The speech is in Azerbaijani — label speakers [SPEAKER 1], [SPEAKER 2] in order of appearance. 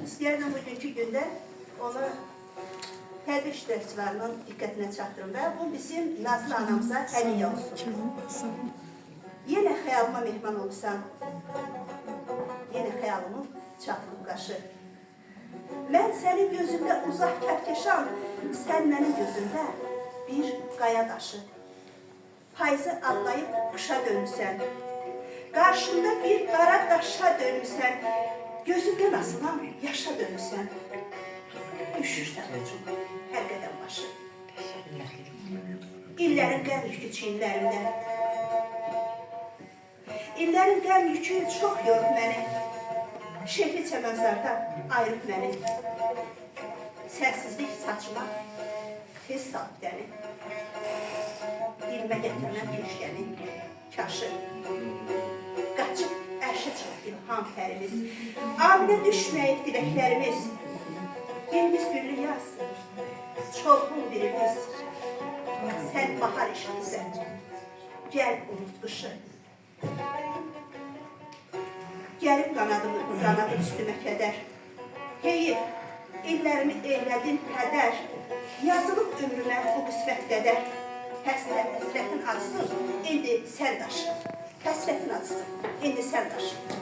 [SPEAKER 1] İstəyərdim bugünkü gündə onu tədbir iştirakçılarının diqqətinə çatdırım və bu bizim Nazlı anamıza hədiyyə olsun. Yenə xəyalıma mehman olursan, yenə xəyalımın çatılıb qaşı. Mən sənin gözündə uzaq kərkeşan, sən mənim gözümdə bir qaya daşı. Payızı atlayıb qışa dönmüsən, qarşında bir qara daşa dönmüsən, gözümdən asılan yaşa dönmüsən. Üşürsən ucum, hər qədəm başı. İllərin qəm yükü çiyinlərimdə. İllərin qəm yükü çox yorub məni. Şehri çəmənzarda ayırıb məni. Səssizlik saçma, tez salıb dəni. Dilimə gətirməm keşkəni, kaşı. Qaçıb ərşə çıxıb ilham pərimiz. Aminə düşməyib diləklərimiz. Birimiz güllü yaz, çolğun birimiz. Sən bahar işıqsan, gəl unut qışı. Gəlib qanadı üstümə kədər. Heyif, illərimi eylədin hədər. Yazılıb ömrümə bu qismət qədər. Həsrətin acısın, indi sən daşı. Həsrətin acısın, indi sən daşı.